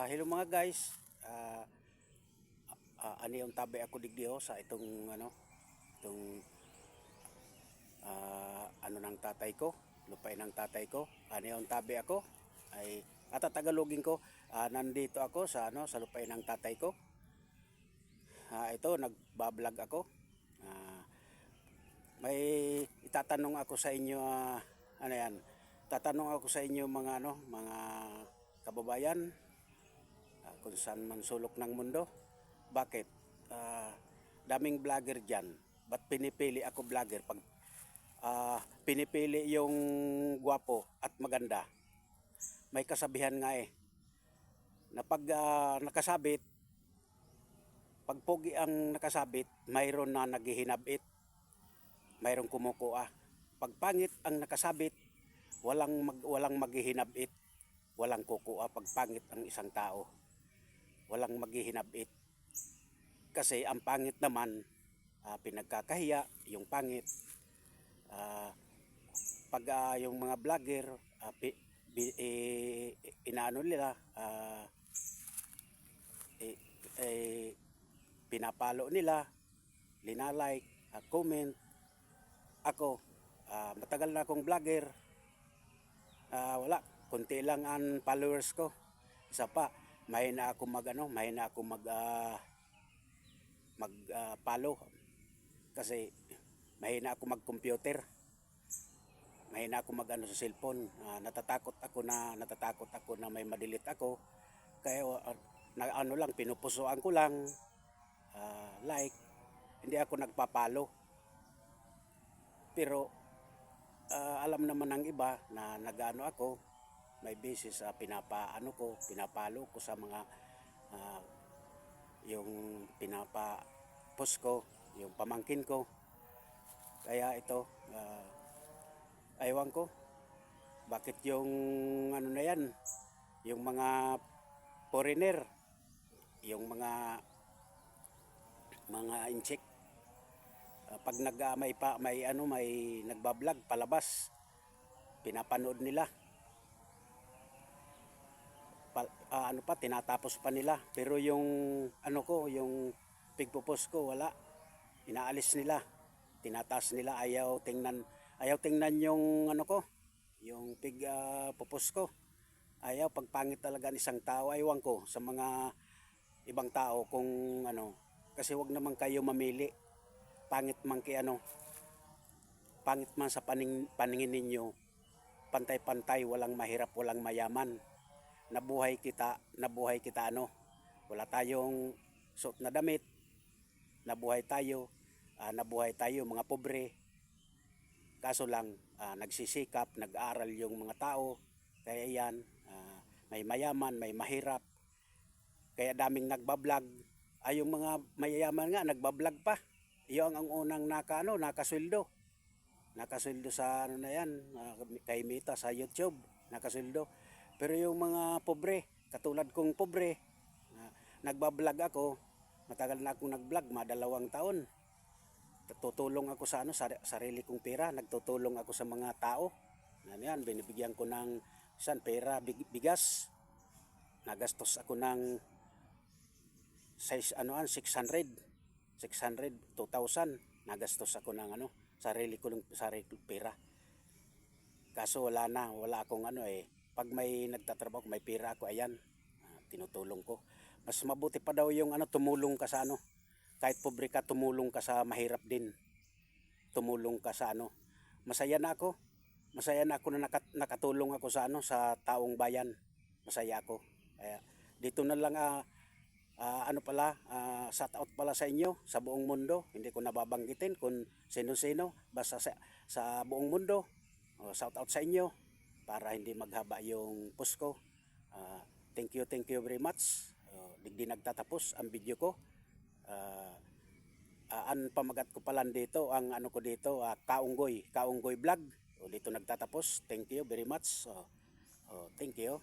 Hello mga guys. Ani yung tabi ako digdio sa itong itong ano ng tatay ko, lupay ng tatay ko. Ani yung tabi ako ay Tagalogin ko. Nandito ako sa sa lupay ng tatay ko. Ito nagba-vlog ako. May itatanong ako sa inyo, ano yan? Tatanong ako sa inyo mga kababayan, kung saan man sulok ng mundo. Bakit? Daming vlogger dyan. Ba't pinipili ako vlogger? Pag pinipili yung gwapo at maganda, may kasabihan nga na pag nakasabit, pag pogi ang nakasabit, mayroon na naghihinabit, mayroong kumukuha. Pag pangit ang nakasabit, walang maghihinabit, walang kukuha. Pag pangit ang isang tao, walang maghihinabit. Kasi ang pangit naman, pinagkakahiya yung pangit. Pag yung mga vlogger, inaano nila, pinapalo nila, linalike, comment. Ako, matagal na akong vlogger, wala, konti lang ang followers ko. Isa pa, mahina ako mag-follow kasi mahina ako mag-computer. Mahina ako sa cellphone. Natatakot ako na may ma-delete ako. Kaya lang, pinupusuan ko lang, like, hindi ako nagpapalo. Pero alam naman ng iba na ako, may basis sa pinapalo ko sa mga yung pinapa-post ko, yung pamangkin ko. Kaya ito, aywan ko bakit yung na yan, yung mga foreigner, yung mga incheck, pag may nagba-vlog palabas, pinapanood nila, tinatapos pa nila. Pero yung yung pigpopost ko, wala, inaalis nila, tinataas nila. Ayaw tingnan yung yung pigpopost ko. Ayaw. Pag pangit talaga ng isang tao, aywan ko sa mga ibang tao kung kasi wag naman kayo mamili. Pangit man pangit man sa paningin ninyo, pantay-pantay, walang mahirap, walang mayaman. Nabuhay kita, wala tayong suot na damit, nabuhay tayo mga pobre. Kaso lang, nagsisikap, nag-aaral yung mga tao. Kaya yan, may mayaman, may mahirap. Kaya daming nagbablog. Yung mga mayayaman nga nagbablog pa. Yung ang unang nakasweldo. Nakasweldo sa na yan, kay Mita sa YouTube, nakasweldo. Pero yung mga pobre, katulad kong pobre, nagbablog ako, matagal na akong nagblog, 2 taon. Tutulong ako sa sarili kong pera, nagtutulong ako sa mga tao. Yan, binibigyan ko ng pera, bigas. Nagastos ako ng 600, 2,000. Nagastos ako ng sarili kong pera. Kaso wala akong pag may nagtatrabaho, may pera ako, ayan, tinutulong ko. Mas mabuti pa daw yung tumulong ka sa kahit pobre ka, tumulong ka sa mahirap din. Tumulong ka sa Masaya na ako na nakatulong ako sa sa taong bayan. Masaya ako. Dito na lang shout out pala sa inyo sa buong mundo. Hindi ko nababanggitin kung sino-sino, basta sa buong mundo. Shout out sa inyo para hindi maghaba yung post ko. Thank you very much. Di nagtatapos ang video ko. Ang pamagat ko pala dito, ang ko dito, Kaunggoy Vlog. Dito nagtatapos. Thank you very much. Thank you.